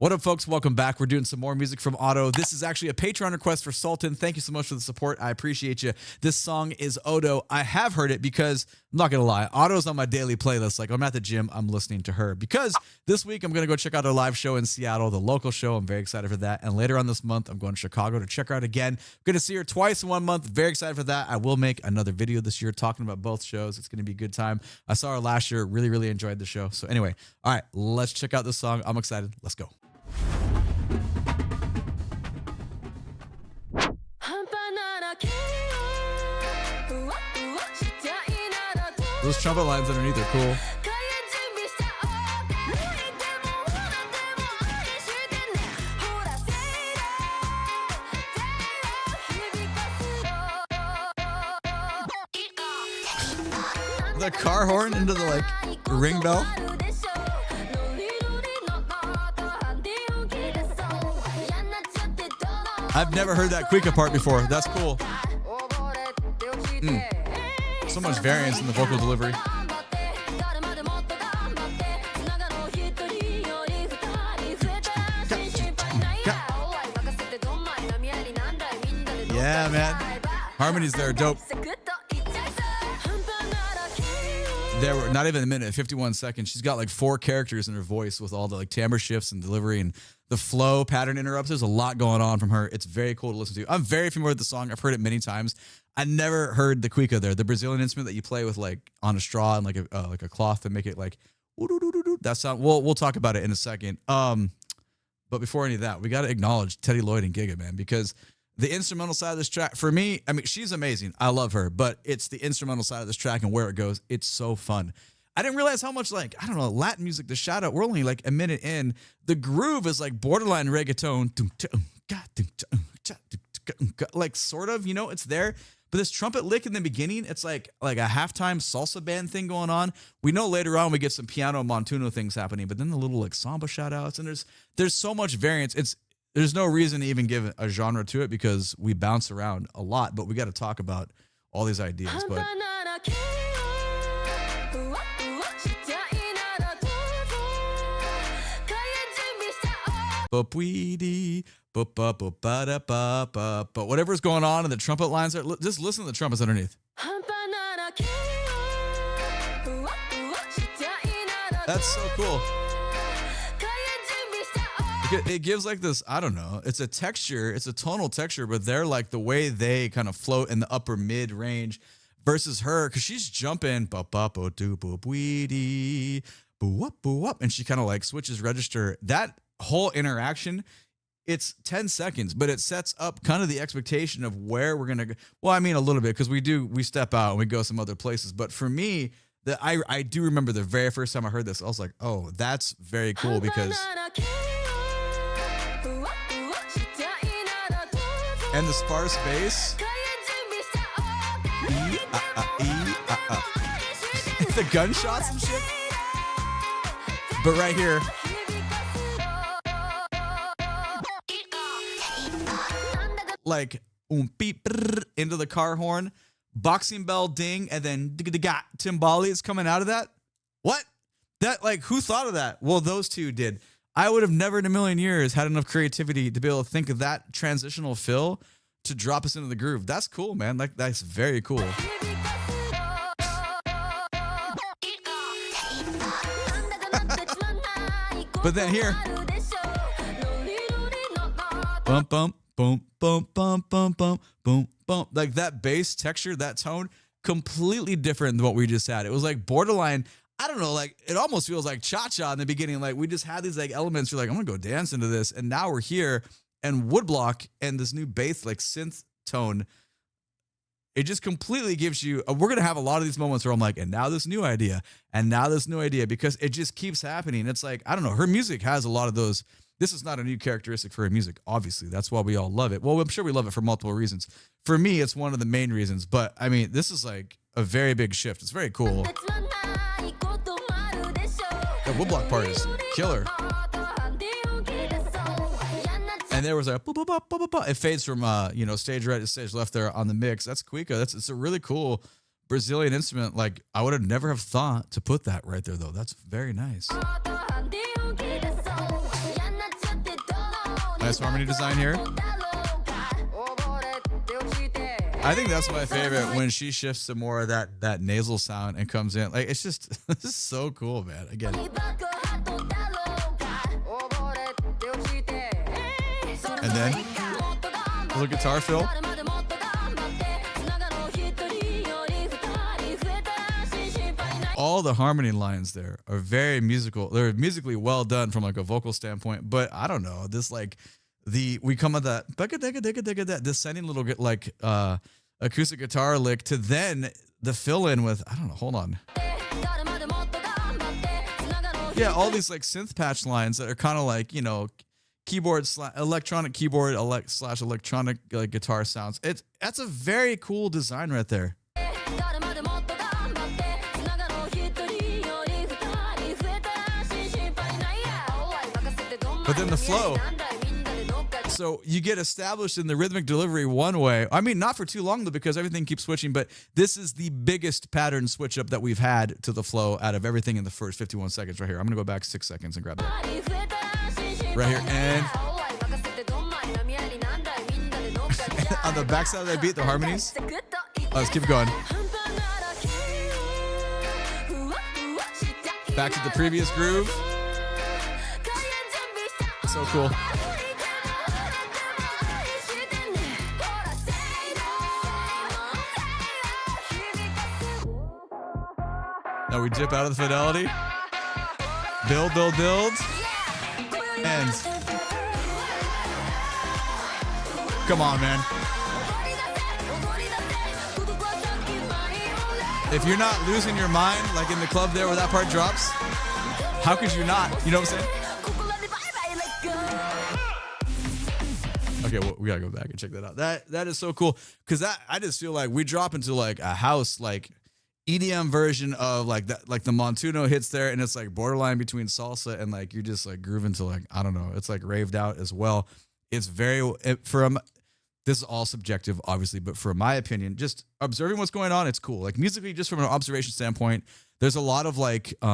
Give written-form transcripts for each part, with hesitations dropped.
What up, folks? Welcome back. We're doing some more music from Otto. This is actually a Patreon request for Sultan. Thank you so much for the support. I appreciate you. This song is Odo. I have heard it because, I'm not going to lie, Otto's on my daily playlist. Like, I'm at the gym, I'm listening to her. Because this week, I'm going to go check out her live show in Seattle, the local show. I'm very excited for that. And later on this month, I'm going to Chicago to check her out again. I'm going to see her twice in 1 month. Very excited for that. I will make another video this year talking about both shows. It's going to be a good time. I saw her last year. Really, really enjoyed the show. So anyway, all right, let's check out this song. I'm excited. Let's go. Those trumpet lines underneath are cool. The car horn into the like ring bell. I've never heard that Quika part before. That's cool. So much variance in the vocal delivery. Yeah, man. Harmonies there are dope. There were not even a minute, 51 seconds. She's got like 4 characters in her voice with all the like timbre shifts and delivery and the flow pattern interrupts. There's a lot going on from her. It's very cool to listen to. I'm very familiar with the song. I've heard it many times. I never heard the cuica there, the Brazilian instrument that you play with like on a straw and like a cloth to make it like that sound. We'll talk about it in a second. But before any of that, we got to acknowledge TeddyLoid and Giga, man, because the instrumental side of this track, for me, I mean, she's amazing. I love her, but it's the instrumental side of this track and where it goes. It's so fun. I didn't realize how much, like, I don't know, Latin music, the shout out, we're only like a minute in. The groove is like borderline reggaeton. Like, sort of, you know, it's there. But this trumpet lick in the beginning, it's like a halftime salsa band thing going on. We know later on we get some piano montuno things happening, but then the little like samba shout outs, and there's so much variance. There's no reason to even give a genre to it because we bounce around a lot, but we got to talk about all these ideas. But but whatever's going on and the trumpet lines are, just listen to the trumpets underneath. That's so cool. It gives like this, I don't know, it's a texture, it's a tonal texture, but they're like the way they kind of float in the upper mid range versus her, because she's jumping, and she kind of like switches register. That whole interaction, it's 10 seconds, but it sets up kind of the expectation of where we're going to go. Well, I mean, a little bit, because we step out and we go some other places. But for me, I do remember the very first time I heard this, I was like, oh, that's very cool, because... And the sparse bass. The gunshots and shit. But right here. Like, beep, into the car horn. Boxing bell ding. And then timbali coming out of that. What? That, like, who thought of that? Well, those two did. I would have never in a million years had enough creativity to be able to think of that transitional fill to drop us into the groove. That's cool, man. Like, that's very cool. But then here, bump, bump, boom, boom, bump, bump, bump, boom, bump. Like that bass texture, that tone, completely different than what we just had. It was like borderline, I don't know, like it almost feels like cha-cha in the beginning. Like we just had these like elements. You're like, I'm gonna go dance into this. And now we're here and woodblock and this new bass like synth tone. It just completely gives you, we're going to have a lot of these moments where I'm like, and now this new idea, and now this new idea, because it just keeps happening. It's like, I don't know, her music has a lot of those. This is not a new characteristic for her music, obviously. That's why we all love it. Well, I'm sure we love it for multiple reasons. For me, it's one of the main reasons. But I mean, this is like a very big shift. It's very cool. The woodblock part is killer. And there was a it fades from stage right to stage left there on the mix. That's cuica. It's a really cool Brazilian instrument. Like I would have never have thought to put that right there though. That's very nice. Nice harmony design here. I think that's my favorite when she shifts to more of that nasal sound and comes in. Like, it's just this is so cool, man. Again. And then a little guitar fill. All the harmony lines there are very musical. They're musically well done from like a vocal standpoint, but I don't know. This like we come with that descending little like acoustic guitar lick to then the fill in with, I don't know, hold on. Yeah, all these like synth patch lines that are kind of like, you know, keyboard electronic keyboard slash electronic guitar sounds. That's a very cool design right there. But then the flow. So you get established in the rhythmic delivery one way. I mean, not for too long though, because everything keeps switching, but this is the biggest pattern switch up that we've had to the flow out of everything in the first 51 seconds right here. I'm going to go back 6 seconds and grab that. Right here. And on the backside of that beat, the harmonies. Let's keep it going. Back to the previous groove. So cool. Now we dip out of the fidelity. Build. And come on, man. If you're not losing your mind, like in the club there where that part drops, how could you not? You know what I'm saying? Okay, well, we gotta go back and check that out. That is so cool, because I just feel like we drop into like a house like EDM version of like that, like the Montuno hits there, and it's like borderline between salsa and like you're just like grooving to like, I don't know, it's like raved out as well. It's very this is all subjective, obviously, but for my opinion, just observing what's going on, it's cool. Like musically, just from an observation standpoint, there's a lot of like there's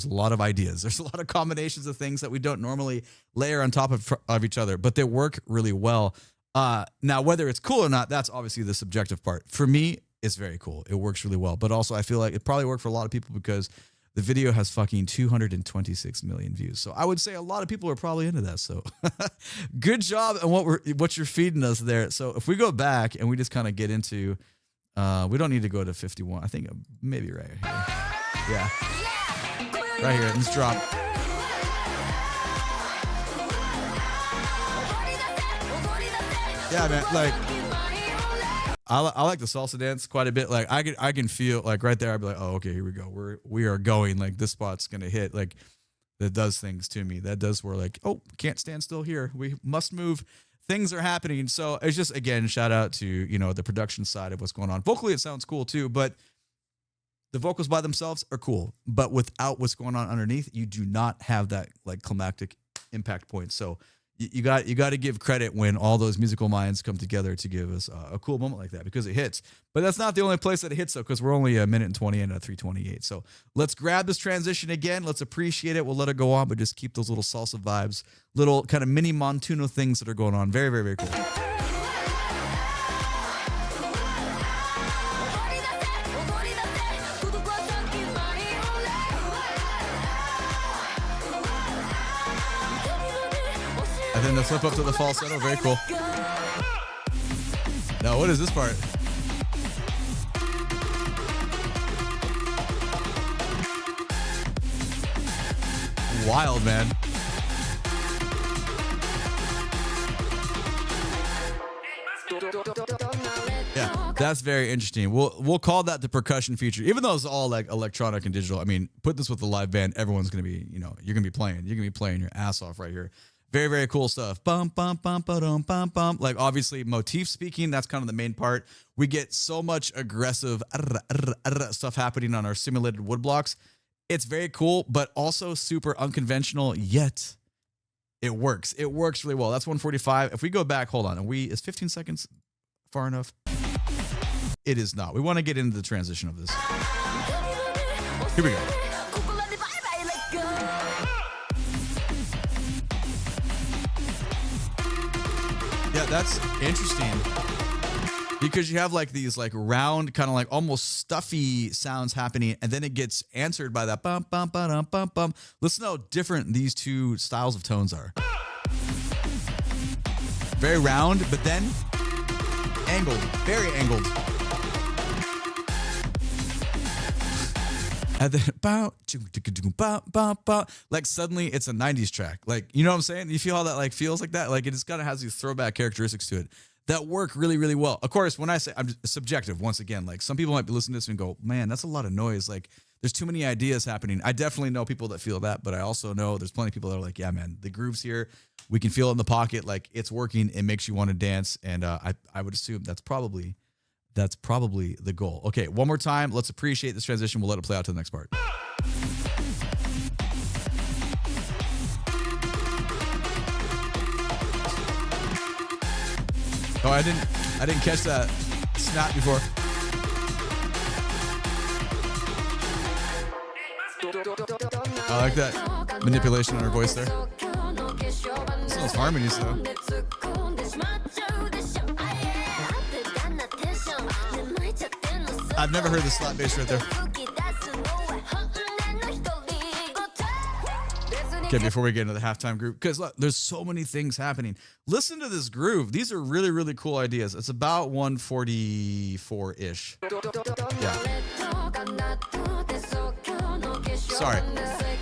a lot of ideas. There's a lot of combinations of things that we don't normally layer on top of each other, but they work really well. Now, whether it's cool or not, that's obviously the subjective part. For me, it's very cool. It works really well, but also I feel like it probably worked for a lot of people because the video has fucking 226 million views. So I would say a lot of people are probably into that. So good job on what you're feeding us there. So if we go back and we just kind of get into, we don't need to go to 51. I think maybe right here. Yeah. Right here. Let's drop. Yeah, man. Like, I like the salsa dance quite a bit. Like I can feel like right there. I'd be like, oh, okay, here we go. We are going. Like this spot's gonna hit. Like that does things to me. That does where like, oh, can't stand still here. We must move. Things are happening. So it's just, again, shout out to, you know, the production side of what's going on. Vocally, it sounds cool too, but the vocals by themselves are cool. But without what's going on underneath, you do not have that like climactic impact point. So you got to give credit when all those musical minds come together to give us a cool moment like that, because it hits. But that's not the only place that it hits though, because we're only a minute and 20 in at 3:28. So let's grab this transition again. Let's appreciate it. We'll let it go on, but just keep those little salsa vibes, little kind of mini Montuno things that are going on. Very, very, very cool. And then the flip up to the falsetto, very cool. Now, what is this part? Wild, man. Yeah, that's very interesting. We'll call that the percussion feature, even though it's all like electronic and digital. I mean, put this with the live band, everyone's gonna be, you know, you're gonna be playing your ass off right here. Very, very cool stuff. Bum, bum, bum, ba-dum, bum, bum. Like, obviously, motif speaking, that's kind of the main part. We get so much aggressive stuff happening on our simulated wood blocks. It's very cool, but also super unconventional, yet it works. It works really well. That's 145. If we go back, hold on. Is 15 seconds far enough? It is not. We want to get into the transition of this. Here we go. Yeah, that's interesting because you have like these like round kind of like almost stuffy sounds happening, and then it gets answered by that bum bum bum bum bum. Listen how different these two styles of tones are. Very round, but then angled, very angled. And then like suddenly it's a 90s track. Like, you know what I'm saying? You feel how that like feels like that? Like it just kind of has these throwback characteristics to it that work really, really well. Of course, when I say I'm subjective, once again, like some people might be listening to this and go, man, that's a lot of noise. Like there's too many ideas happening. I definitely know people that feel that, but I also know there's plenty of people that are like, yeah, man, the groove's here. We can feel it in the pocket. Like it's working. It makes you want to dance. And I would assume that's probably the goal. Okay, one more time. Let's appreciate this transition. We'll let it play out to the next part. Oh, I didn't catch that snap before. I like that manipulation on her voice there. Listen to those harmonies though. I've never heard the slap bass right there. Okay, before we get into the halftime group, because look, there's so many things happening. Listen to this groove. These are really, really cool ideas. It's about 144-ish. Yeah. Sorry,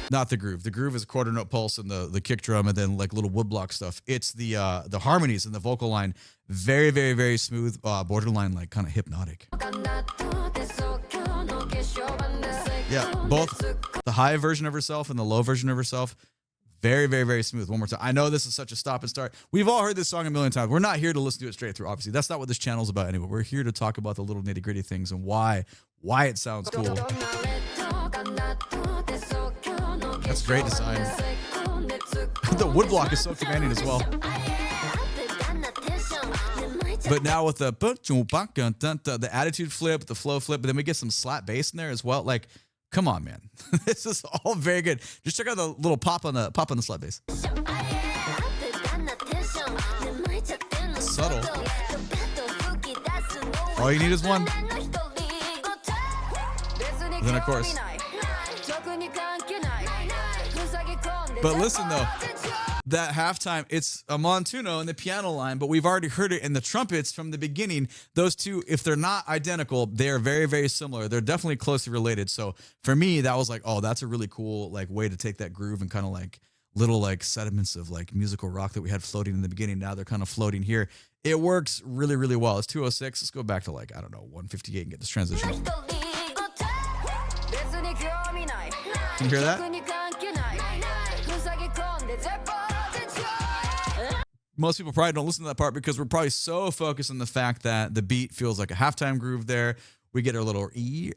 not the groove. The groove is a quarter note pulse and the kick drum and then like little woodblock stuff. It's the harmonies and the vocal line. Very, very, very smooth, borderline like kind of hypnotic. Yeah, both the high version of herself and the low version of herself. Very, very, very smooth. One more time. I know this is such a stop and start. We've all heard this song a million times. We're not here to listen to it straight through, obviously. That's not what this channel is about anyway. We're here to talk about the little nitty gritty things and why it sounds cool. That's great design. The woodblock is so commanding as well. But now with the attitude flip, the flow flip, but then we get some slap bass in there as well. Like, come on, man. This is all very good. Just check out the little pop on the slap bass. Subtle. All you need is one. And then of course. But listen though. That halftime, it's a Montuno in the piano line, but we've already heard it in the trumpets from the beginning. Those two, if they're not identical, they're very, very similar. They're definitely closely related. So for me, that was like, oh, that's a really cool like way to take that groove and kind of like little like sediments of like musical rock that we had floating in the beginning. Now they're kind of floating here. It works really, really well. It's 206. Let's go back to like, I don't know, 158 and get this transition. Can you hear that? Most people probably don't listen to that part because we're probably so focused on the fact that the beat feels like a halftime groove there. We get our little E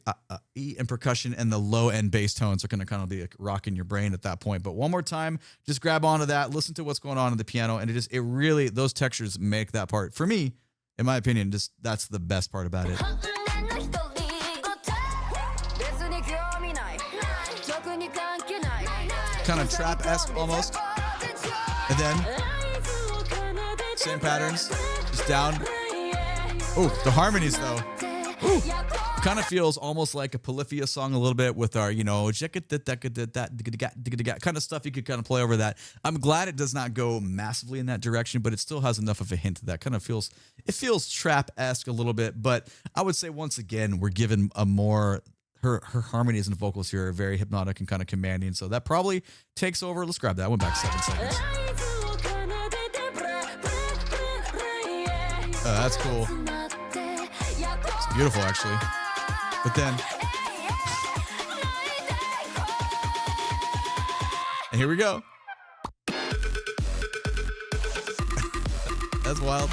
and percussion, and the low end bass tones are going to kind of be like rocking your brain at that point. But one more time, just grab onto that, listen to what's going on in the piano, and it really, those textures make that part, for me, in my opinion, just that's the best part about it. Kind of trap-esque almost. And then same patterns, just down. Oh, the harmonies though. Ooh. Kind of feels almost like a Polyphia song a little bit with our, you know, kind of stuff you could kind of play over that. I'm glad it does not go massively in that direction, but it still has enough of a hint of that. Kind of feels, it feels trap-esque a little bit, but I would say once again, we're given a more, her harmonies and vocals here are very hypnotic and kind of commanding. So that probably takes over. Let's grab that one back 7 seconds. That's cool. It's beautiful, actually. But then, and here we go. That's wild.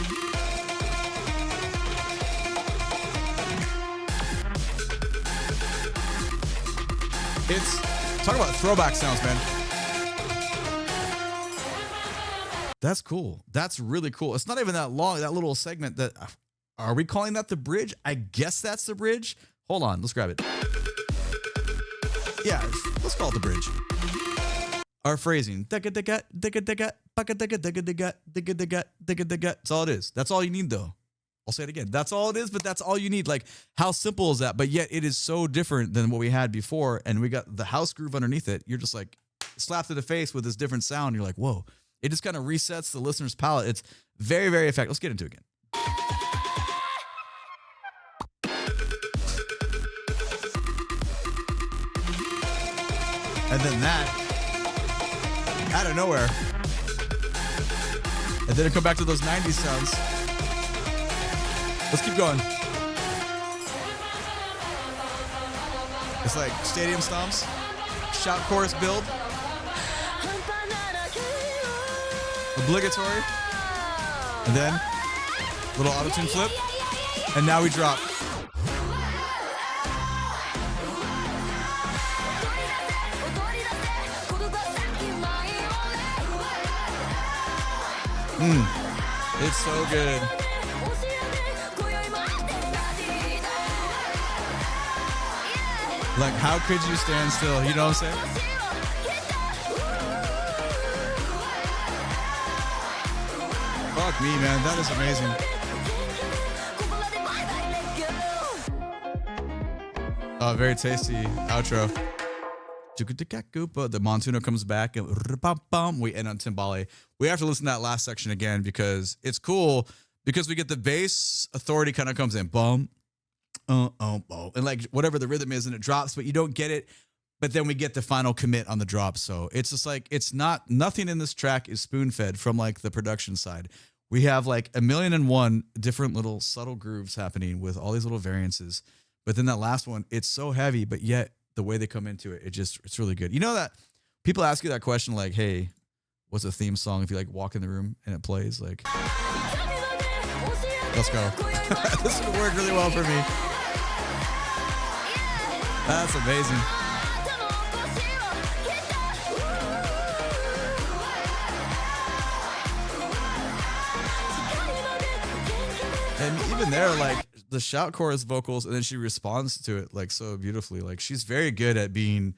It's, talk about throwback sounds, man. That's cool. That's really cool. It's not even that long, that little segment that, are we calling that the bridge? I guess that's the bridge. Hold on, let's grab it. Yeah, let's call it the bridge. Our phrasing. That's all it is. That's all you need, though. I'll say it again. That's all it is, but that's all you need. Like, how simple is that? But yet it is so different than what we had before. And we got the house groove underneath it. You're just like slapped in the face with this different sound. You're like, whoa. It just kind of resets the listener's palate. It's very, very effective. Let's get into it again. And then that, out of nowhere. And then it come back to those 90s sounds. Let's keep going. It's like stadium stomps, shout chorus build, obligatory, and then little auto-tune flip, and now we drop. It's so good. Like, how could you stand still? You know what I'm saying? Fuck me, man. That is amazing. Very tasty outro. The Montuno comes back and we end on timbale. We have to listen to that last section again because it's cool because we get the bass authority kind of comes in. Bum. And like whatever the rhythm is and it drops, but you don't get it. But then we get the final commit on the drop. So it's just like, nothing in this track is spoon fed from like the production side. We have like 1,000,001 different little subtle grooves happening with all these little variances. But then that last one, it's so heavy, but yet the way they come into it, it's really good. You know that people ask you that question, like, hey, what's a theme song if you like walk in the room and it plays? Like, let's go. This would work really well for me. That's amazing. And even there, like the shout chorus vocals, and then she responds to it like so beautifully. Like she's very good at being,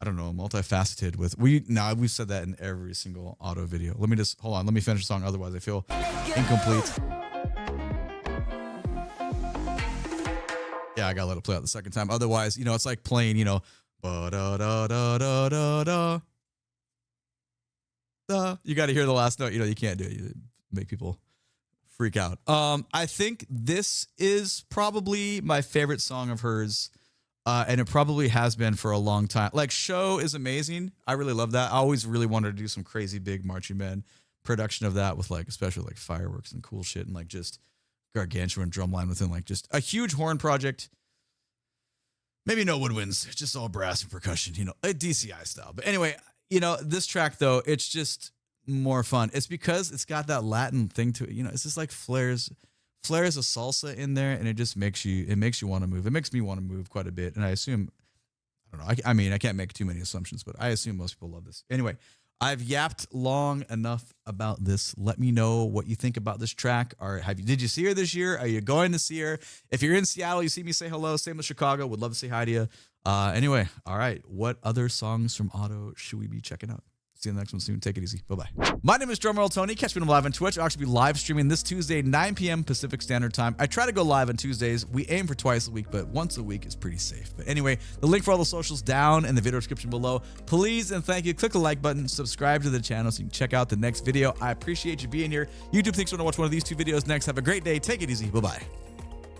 I don't know, multifaceted with we've said that in every single auto video. Let me just hold on. Let me finish the song. Otherwise I feel incomplete. Yeah, I gotta let it play out the second time. Otherwise, it's like playing, ba da da da da da da. You got to hear the last note. You can't do it. You make people freak out. I think this is probably my favorite song of hers, and it probably has been for a long time. Like, Show is amazing. I really love that. I always really wanted to do some crazy big marching band production of that with like, especially like fireworks and cool shit and like just gargantuan drumline within like just a huge horn project. Maybe no woodwinds, just all brass and percussion, a DCI style. But anyway, this track though, it's just more fun. It's because it's got that Latin thing to it. It's just like flares a salsa in there, and it just makes you want to move. It makes me want to move quite a bit. And I assume, I don't know. I mean, I can't make too many assumptions, but I assume most people love this. Anyway, I've yapped long enough about this. Let me know what you think about this track. Or did you see her this year? Are you going to see her? If you're in Seattle, you see me, say hello. Same with Chicago. Would love to say hi to you. Anyway, all right. What other songs from Auto should we be checking out? See you in the next one soon. Take it easy. Bye-bye. My name is DrumRollTony. Catch me live on Twitch. I'll actually be live streaming this Tuesday, 9 p.m. Pacific Standard Time. I try to go live on Tuesdays. We aim for twice a week, but once a week is pretty safe. But anyway, the link for all the socials down in the video description below. Please and thank you. Click the like button. Subscribe to the channel so you can check out the next video. I appreciate you being here. YouTube thinks you want to watch one of these two videos next. Have a great day. Take it easy. Bye-bye.